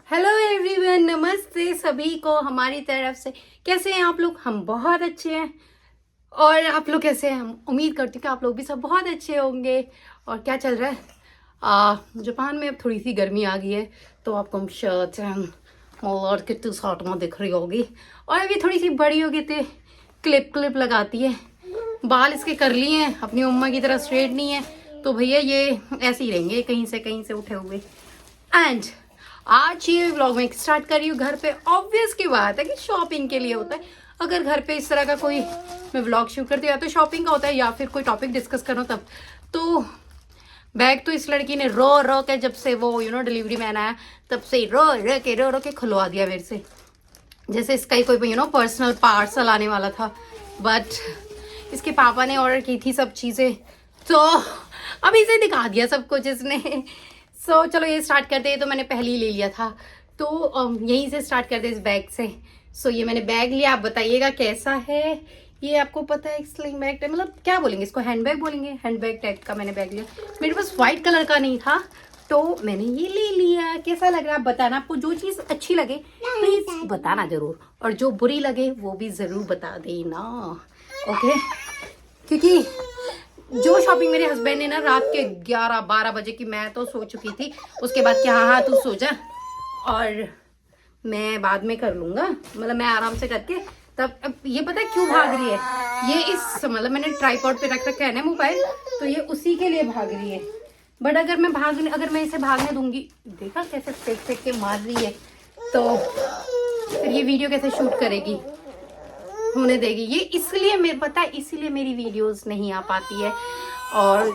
Hello everyone, नमस्ते सभी को हमारी तरफ से। कैसे हैं आप लोग? हम बहुत अच्छे हैं। और आप लोग कैसे हैं? हम उम्मीद करती हूँ कि आप लोग भी सब बहुत अच्छे होंगे। और क्या चल रहा है? जापान में अब थोड़ी सी गर्मी आ गई है, तो आपको हम शर्ट और कितनी शर्ट में दिख रही होगी। और अभी थोड़ी सी बड़ी होगी तो क्लिप क्लिप लगाती है। बाल इसके कर लिए हैं, अपनी मम्मा की तरह स्ट्रेट नहीं है, तो भैया ये ऐसे ही रहेंगे कहीं से उठे हुए। एंड आज ये व्लॉग में स्टार्ट कर रही हूँ घर पे। ऑब्वियस की बात है कि शॉपिंग के लिए होता है। अगर घर पे इस तरह का कोई मैं व्लॉग शूट करती हूँ, या तो शॉपिंग का होता है या फिर कोई टॉपिक डिस्कस करो तब। तो बैग तो इस लड़की ने रो रो के, जब से वो डिलीवरी मैन आया तब से रो रो के खुलवा दिया मेरे से, जैसे इसका ही कोई पर्सनल पार्सल आने वाला था। बट इसके पापा ने ऑर्डर की थी सब चीज़ें, तो अभी इसे दिखा दिया सब कुछ इसने। सो चलो ये स्टार्ट करते हैं। तो मैंने पहले ही ले लिया था, तो यहीं से स्टार्ट करते हैं, इस बैग से। सो ये मैंने बैग लिया, आप बताइएगा कैसा है। ये आपको पता है स्लिंग बैग, मतलब क्या बोलेंगे इसको, हैंड बैग बोलेंगे। हैंड बैग टाइप का मैंने बैग लिया। मेरे पास व्हाइट कलर का नहीं था, तो मैंने ये ले लिया। कैसा लग रहा है आप बताना। आपको जो चीज़ अच्छी लगे प्लीज बताना जरूर, और जो बुरी लगे वो भी जरूर बता देना, ओके। क्योंकि जो शॉपिंग मेरे हस्बैंड ने ना रात के 11-12 बजे की, मैं तो सो चुकी थी। उसके बाद क्या, हाँ तू सो जा और मैं बाद में कर लूंगा, मतलब मैं आराम से करके तब। अब ये पता है क्यों भाग रही है? ये इस मतलब मैंने ट्राइपॉड पे रख रखा है ना मोबाइल, तो ये उसी के लिए भाग रही है। बट अगर मैं इसे भागने दूंगी, देखा कैसे फेंक फेंक के मार रही है, तो फिर ये वीडियो कैसे शूट करेगी, होने देगी। ये इसलिए मेरे पता है, इसीलिए मेरी वीडियोस नहीं आ पाती है। और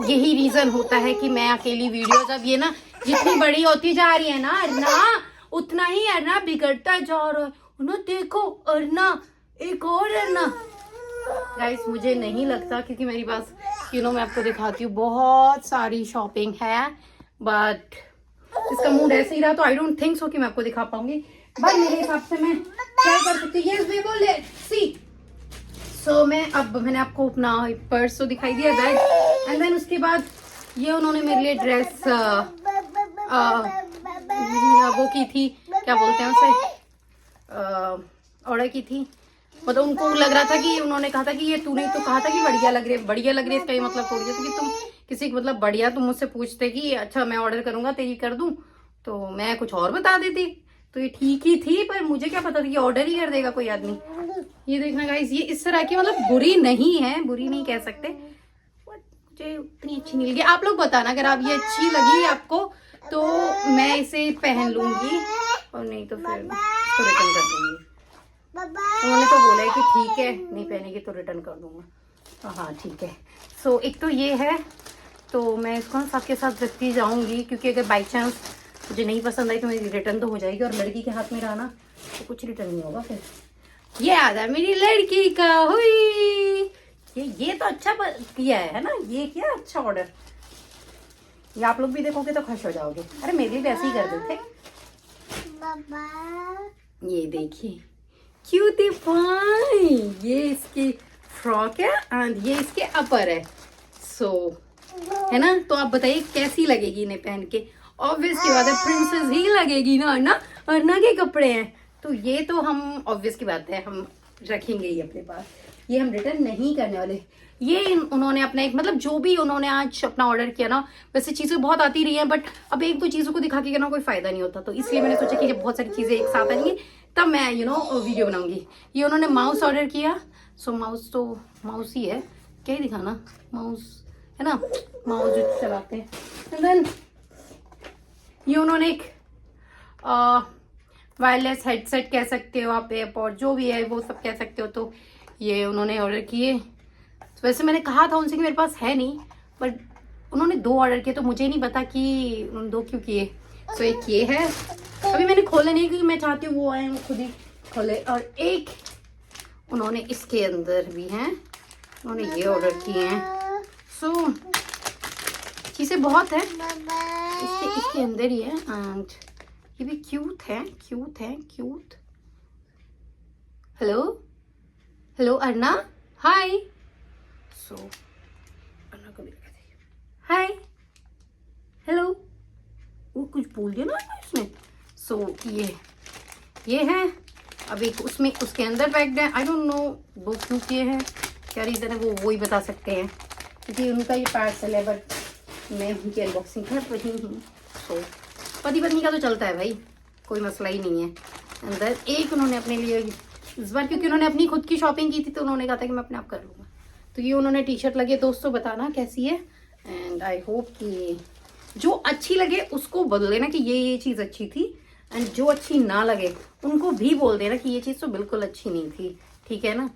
यही रीजन होता है कि मैं अकेली वीडियोस, अब ये ना जितनी बड़ी होती जा रही है ना अर्ना, उतना ही अर्ना बिगड़ता जा रहा है ना। देखो अर्ना, एक और अर्ना। गाइस मुझे नहीं लगता, क्योंकि मेरे पास मैं आपको दिखाती हूँ बहुत सारी शॉपिंग है, बट इसका मूड ऐसे ही रहा तो आई डोंट थिंक सो कि मैं आपको दिखा पाऊंगी। बट मेरे हिसाब से मैं ट्राई कर सकती हूँ। Yes we will see. So मैंने आपको अपना पर्स तो दिखाई दिया, बैग, एंड देन उसके बाद ये उन्होंने मेरे लिए ड्रेस वो की थी, क्या बोलते हैं उसे, ऑर्डर की थी। मतलब उनको लग रहा था कि उन्होंने कहा था कि ये तूने तो कहा था कि बढ़िया लग रही है, बढ़िया लग रही है, इसका ये मतलब थोड़ी था कि तुम किसी मतलब बढ़िया, तुम मुझसे पूछते कि अच्छा मैं ऑर्डर करूंगा तेरी कर दूं, तो मैं कुछ और बता देती। तो ये ठीक ही थी, पर मुझे क्या पता था कि ऑर्डर ही कर देगा कोई आदमी। ये देखना गाइस, ये इस तरह की, मतलब बुरी नहीं है, बुरी नहीं कह सकते, मुझे उतनी अच्छी नहीं लगी। आप लोग बताना अगर आप ये अच्छी लगी आपको, तो मैं इसे पहन लूंगी, और नहीं तो फिर इसको रिटर्न कर दूंगी। उन्होंने तो बोला है कि ठीक है, नहीं पहनेगी तो रिटर्न कर दूंगा, तो हाँ ठीक है। सो एक तो ये है, तो मैं इसको साथ के साथ रखती जाऊंगी, क्योंकि अगर बाई चांस मुझे नहीं पसंद आई तो मेरी रिटर्न तो हो जाएगी, और लड़की के हाथ में रहा ना तो कुछ रिटर्न नहीं होगा फिर। ये आ जाए मेरी लड़की का हुई। ये तो अच्छा किया है ना, ये किया अच्छा ऑर्डर। ये आप लोग भी देखोगे तो खुश हो जाओगे। अरे मेरे लिए वैसे ही कर देते। ये देखिए क्यूटी पाई, ये इसकी फ्रॉक है एंड ये इसके अपर है। सो है ना, तो आप बताइए कैसी लगेगी इन्हें पहन के। ऑब्वियस की बात है प्रिंसेस ही लगेगी ना अर्ना, अर्ना के कपड़े हैं, तो ये तो हम ऑब्वियस की बात है हम रखेंगे ही अपने पास। ये हम रिटर्न नहीं करने वाले। ये उन्होंने अपना एक, मतलब जो भी उन्होंने आज अपना ऑर्डर किया ना, वैसे चीजें बहुत आती रही हैं, बट अब एक दो चीजों को दिखा के करना कोई फायदा नहीं होता, तो इसलिए मैंने सोचा कि जब बहुत सारी चीजें एक साथ आएंगी तब मैं वीडियो बनाऊंगी। ये उन्होंने माउस ऑर्डर किया। सो माउस तो माउस ही है, क्या ही दिखाना, माउस है ना, माउस जो चलाते हैं। एंड देन ये उन्होंने एक वायरलेस हेडसेट कह सकते हो आप, एयरपॉड जो भी है वो सब कह सकते हो, तो ये उन्होंने ऑर्डर किए। तो वैसे मैंने कहा था उनसे कि मेरे पास है नहीं, बट उन्होंने 2 ऑर्डर किए, तो मुझे नहीं पता कि उन्होंने 2 क्यों किए। तो एक ये है, अभी मैंने खोले नहीं क्योंकि मैं चाहती हूँ वो आए वो खुद ही खोले। और एक उन्होंने इसके अंदर भी हैं, उन्होंने ये ऑर्डर किए हैं। सो चीज़ें बहुत है इसके अंदर ही है, एंड ये भी क्यूट है, क्यूट है, क्यूट। हेलो हेलो अर्ना, हाय। सो अर्ना को भी लगा देंगे हाय हेलो, वो कुछ बोल दिया ना इसने। सो ये है। अब एक उसमें उसके अंदर पैक्ड है। आई डोंट नो वो क्यों किए हैं, क्या रीज़न है, वो ही बता सकते हैं, क्योंकि उनका ये पार्सल है। बट मैं उनकी अनबॉक्सिंग कर रही हूँ। सो पति पत्नी का तो चलता है भाई, कोई मसला ही नहीं है। अंदर एक उन्होंने अपने लिए इस बार, क्योंकि उन्होंने अपनी खुद की शॉपिंग की थी, तो उन्होंने कहा था कि मैं अपने आप कर लूँगा। तो ये उन्होंने टी शर्ट लगे, दोस्तों बताना कैसी है। एंड आई होप कि जो अच्छी लगे उसको बोल देना कि ये चीज़ अच्छी थी, एंड जो अच्छी ना लगे उनको भी बोल देना कि ये चीज़ तो बिल्कुल अच्छी नहीं थी, ठीक है ना।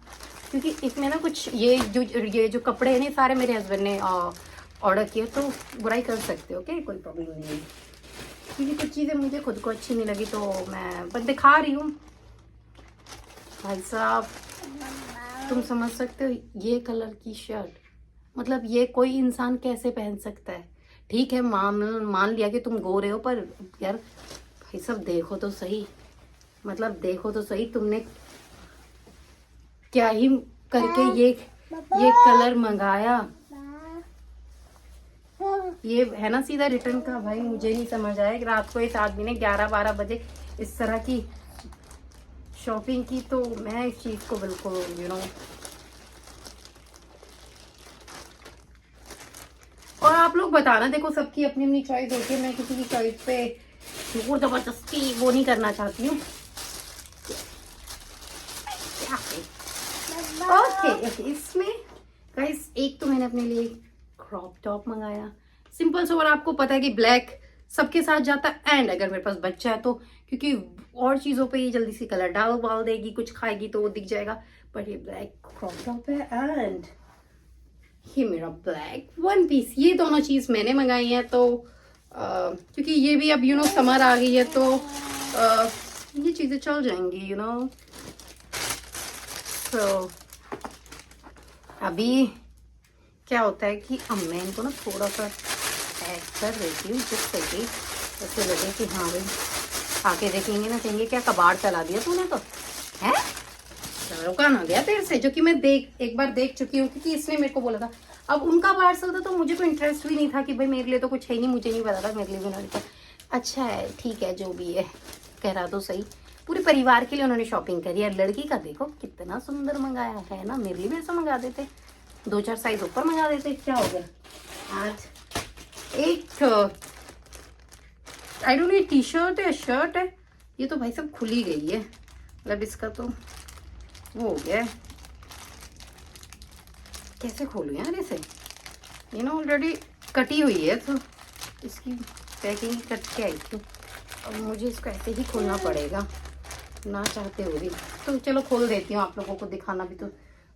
क्योंकि इसमें ना कुछ ये जो कपड़े हैं ना, सारे मेरे हस्बैंड ने ऑर्डर किए, तो बुराई कर सकते हो, ओके, कोई प्रॉब्लम नहीं है। क्योंकि कुछ चीज़ें मुझे खुद को अच्छी नहीं लगी, तो मैं बस दिखा रही हूँ। भाई साहब तुम समझ सकते हो, ये कलर की शर्ट, मतलब ये कोई इंसान कैसे पहन सकता है। ठीक है, मान लिया कि तुम गोरे हो, पर यार भाई सब देखो तो सही, मतलब देखो तो सही, तुमने क्या ही करके ये कलर मंगाया। ये है ना सीधा रिटर्न का। भाई मुझे नहीं समझ आया कि रात को इस आदमी ने 11-12 बजे इस तरह की शॉपिंग की, तो मैं इस चीज को बिल्कुल और आप लोग बताना, देखो सबकी अपनी अपनी चॉइस होती है, मैं किसी की चॉइस पे वो जबरदस्ती वो नहीं करना चाहती हूँ। ओके, इसमें गाइस एक तो मैंने अपने लिए क्रॉप टॉप मंगाया, सिंपल सोवर, आपको पता है कि ब्लैक सबके साथ जाता है। एंड अगर मेरे पास बच्चा है तो, क्योंकि और चीजों पे ये जल्दी से कलर डाल देगी, कुछ खाएगी तो वो दिख जाएगा। बट ये ब्लैक क्रॉप टॉप है, एंड ये मेरा ब्लैक वन पीस, ये दोनों चीज मैंने मंगाई है। तो क्योंकि ये भी अब समर आ गई है, तो ये चीजें चल जाएंगी तो अभी क्या होता है कि अब मैं इनको ना थोड़ा सा ऐड कर देती हूँ, जिससे कि ऐसे लगे कि हाँ भाई आके देखेंगे ना, कहेंगे क्या कबाड़ चला दिया तूने, तो है शाहरुखान आ गया तेरे से, जो कि मैं एक बार देख चुकी हूँ, क्योंकि इसने मेरे को बोला था। अब उनका पार्सल था, तो मुझे कोई इंटरेस्ट भी नहीं था कि भाई मेरे लिए तो कुछ है ही नहीं, मुझे नहीं पता था, मेरे लिए भी उन्होंने कहा अच्छा है ठीक है जो भी है, कह रहा तो सही। पूरे परिवार के लिए उन्होंने शॉपिंग करी है। लड़की का देखो कितना सुंदर मंगाया है ना, मेरे लिए भी ऐसा मंगा देते, 2-4 साइज ऊपर मंगा देते, क्या हो गया। आज एक I don't know T shirt है शर्ट है, ये तो भाई सब खुली गई है, मतलब इसका तो वो हो गया है। कैसे खोलूं यार इसे, ऑलरेडी कटी हुई है, तो इसकी पैकिंग कट के आई थी, अब मुझे इसको ऐसे ही खोलना पड़ेगा ना चाहते हुए भी। तो चलो खोल देती हूँ, आप लोगों को दिखाना भी तो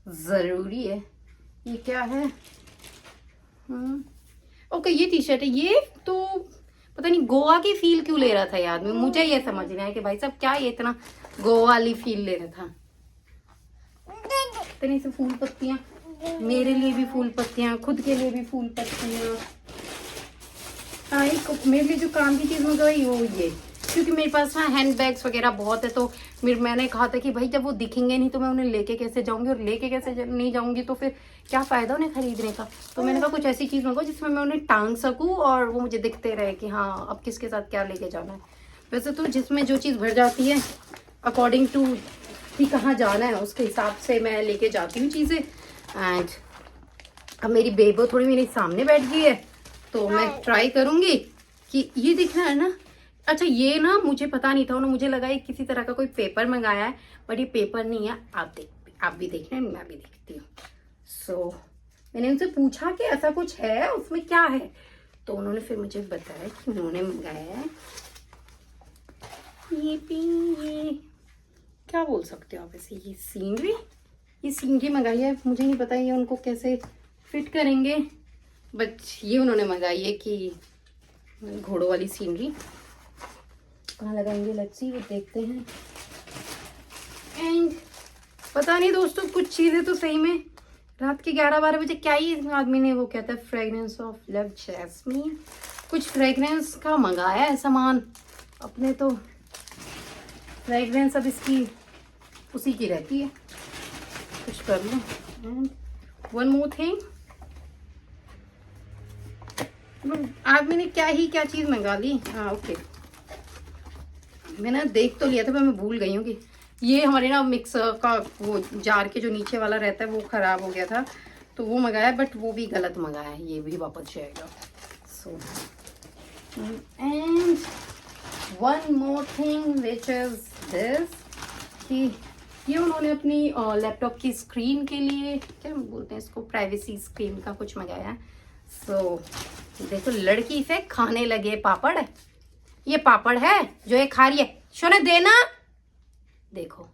ज़रूरी है। ये क्या है, ओके ये टी शर्ट है। ये तो पता नहीं गोवा की फील क्यों ले रहा था ये आदमी, मुझे ये समझ नहीं आया कि भाई साहब क्या ये इतना गोवा वाली फील ले रहा था। इतनी से फूल पत्तियां, मेरे लिए भी फूल पत्तियां, खुद के लिए भी फूल पत्तियां। हाँ, एक मेरे लिए जो काम की चीज मंगवाई वो ये, क्योंकि मेरे पास हाँ हैंड बैग्स वगैरह बहुत है, तो मैंने कहा था कि भाई जब वो दिखेंगे नहीं तो मैं उन्हें लेके कैसे जाऊंगी, और लेके कैसे नहीं जाऊंगी तो फिर क्या फायदा उन्हें खरीदने का। तो मैंने कहा कुछ ऐसी चीज मंगाओ जिसमें मैं उन्हें टांग सकूं और वो मुझे दिखते रहे कि हाँ अब किसके साथ क्या लेके जाना है। वैसे तो जिसमें जो चीज़ भर जाती है अकॉर्डिंग टू कि कहाँ जाना है उसके हिसाब से मैं लेके जाती हूँ चीज़ें। एंड अब मेरी बेबो थोड़ी मेरे सामने बैठ गई है, तो मैं ट्राई करूंगी कि ये दिखना है ना। अच्छा ये ना मुझे पता नहीं था, उन्होंने मुझे लगा ये किसी तरह का कोई पेपर मंगाया है, बट ये पेपर नहीं है। आप भी देख रहे हैं, मैं भी देखती हूँ। सो मैंने उनसे पूछा कि ऐसा कुछ है उसमें क्या है, तो उन्होंने फिर मुझे बताया कि उन्होंने मंगाया है ये क्या बोल सकते हो आप ऐसे, ये सीनरी मंगाई है। मुझे नहीं पता ये उनको कैसे फिट करेंगे, बट ये उन्होंने मंगाई है कि घोड़ों वाली सीनरी कहाँ लगाएंगे, लेट्स सी, वो देखते हैं। एंड पता नहीं दोस्तों, कुछ चीज़ें तो सही में रात के 11-12 बजे क्या ही आदमी ने वो कहता है फ्रेगनेंस ऑफ लव जैस्मीन, कुछ फ्रेगनेंस का मंगाया है सामान अपने, तो फ्रेगनेंस अब इसकी उसी की रहती है, कुछ कर लो। एंड वन मोर थिंग, आदमी ने क्या चीज़ मंगा ली। हाँ ओके, मैंने देख तो लिया था पर मैं भूल गई हूँ कि ये हमारे ना मिक्सर का वो जार के जो नीचे वाला रहता है वो ख़राब हो गया था, तो वो मंगाया, बट वो भी गलत मंगाया है, ये भी वापस जाएगा। So and one more thing which is this, कि ये उन्होंने अपनी लैपटॉप की स्क्रीन के लिए, क्या बोलते हैं इसको, प्राइवेसी स्क्रीन का कुछ मंगाया है। सो देखो, लड़की से खाने लगे पापड़। ये पापड़ है जो ये खा रही है, शोने देना, देखो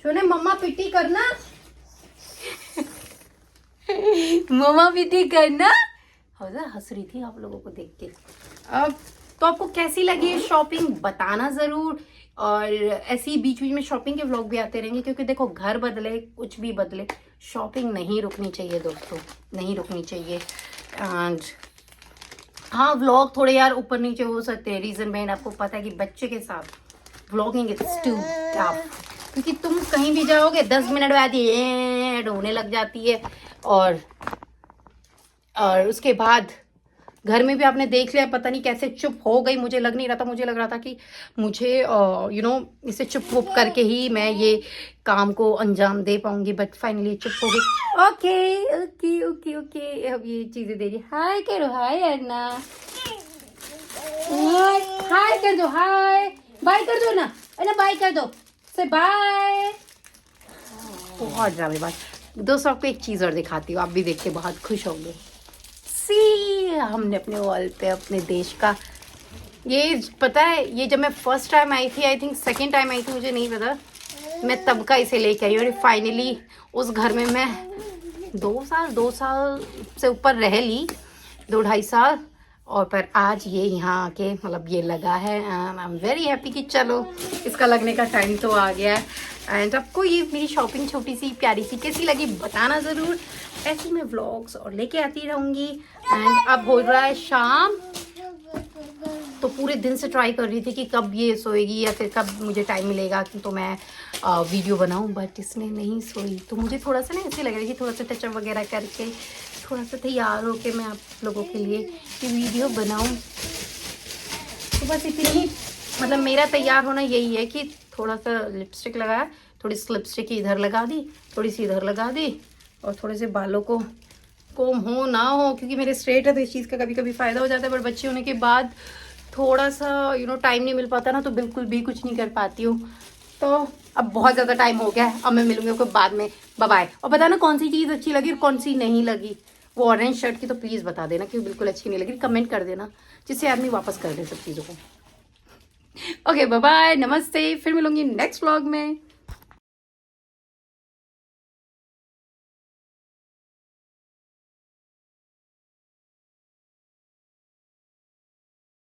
शोने मम्मा पिटी करना मम्मा पिटी करना। हंस रही थी आप लोगों को देख के। अब तो आपको कैसी लगी ये शॉपिंग बताना जरूर, और ऐसे ही बीच बीच में शॉपिंग के व्लॉग भी आते रहेंगे, क्योंकि देखो घर बदले कुछ भी बदले, शॉपिंग नहीं रुकनी चाहिए दोस्तों, नहीं रुकनी चाहिए। एंड हाँ, व्लॉग थोड़े यार ऊपर नीचे हो सकते हैं, रीजन मेन आपको पता है कि बच्चे के साथ व्लॉगिंग इट्स टू टफ, क्योंकि तुम कहीं भी जाओगे 10 मिनट बाद ये रोने लग जाती है, और उसके बाद घर में भी आपने देख लिया, पता नहीं कैसे चुप हो गई। मुझे लग नहीं रहा था, मुझे लग रहा था कि मुझे इसे चुप वुप करके ही मैं ये काम को अंजाम दे पाऊंगी, बट फाइनली चुप हो गई। ओके ओके ओके ओके, अब ये चीजें दे रही। हाय करो, हाय अन्ना, हाय कर दो, हाय बाय कर दो ना, अन्ना बाय कर दो, से बाय। बहुत ड्रामेबाज। दोस्तों आपको एक चीज और दिखाती हूँ, आप भी देख के बहुत खुश होंगे। हमने अपने वॉल पे अपने देश का, ये पता है, ये जब मैं फर्स्ट टाइम आई थी, I think second time I थी, मुझे नहीं पता, मैं तब का इसे लेके आई, और फाइनली उस घर में मैं 2 साल से ऊपर रह ली, 2-2.5 साल, और पर आज ये यहाँ आके मतलब ये लगा है, and I am very happy कि चलो इसका लगने का टाइम तो आ गया है। एंड आपको ये मेरी शॉपिंग छोटी सी प्यारी सी कैसी लगी बताना ज़रूर, ऐसे मैं व्लॉग्स और लेके आती रहूँगी। एंड अब हो रहा है शाम, तो पूरे दिन से ट्राई कर रही थी कि कब ये सोएगी या फिर कब मुझे टाइम मिलेगा तो मैं वीडियो बनाऊं, बट इसने नहीं सोई, तो मुझे थोड़ा सा ना ऐसे लग रहा है कि थोड़ा सा टचअप वगैरह करके थोड़ा सा तैयार होके मैं आप लोगों के लिए ये वीडियो बनाऊं। तो बस इतनी ही, मतलब मेरा तैयार होना यही है कि थोड़ा सा लिपस्टिक लगाया, थोड़ी सी लिपस्टिक इधर लगा दी, थोड़ी सी इधर लगा दी, और थोड़े से बालों को कोम हो ना हो, क्योंकि मेरे स्ट्रेट है तो इस चीज़ का कभी कभी फ़ायदा हो जाता है, पर बच्चे होने के बाद थोड़ा सा टाइम नहीं मिल पाता ना, तो बिल्कुल भी कुछ नहीं कर पाती हूँ। तो अब बहुत ज़्यादा टाइम हो गया है, अब मैं मिलूंगी आपको बाद में, बाय बाय। और बताना कौन सी चीज़ अच्छी लगी और कौन सी नहीं लगी। वो ऑरेंज शर्ट की तो प्लीज़ बता देना कि बिल्कुल अच्छी नहीं लगी, कमेंट कर देना, जिससे आदमी वापस कर दे सब चीज़ों को। ओके बाय बाय, नमस्ते, फिर मिलूंगी नेक्स्ट व्लॉग में।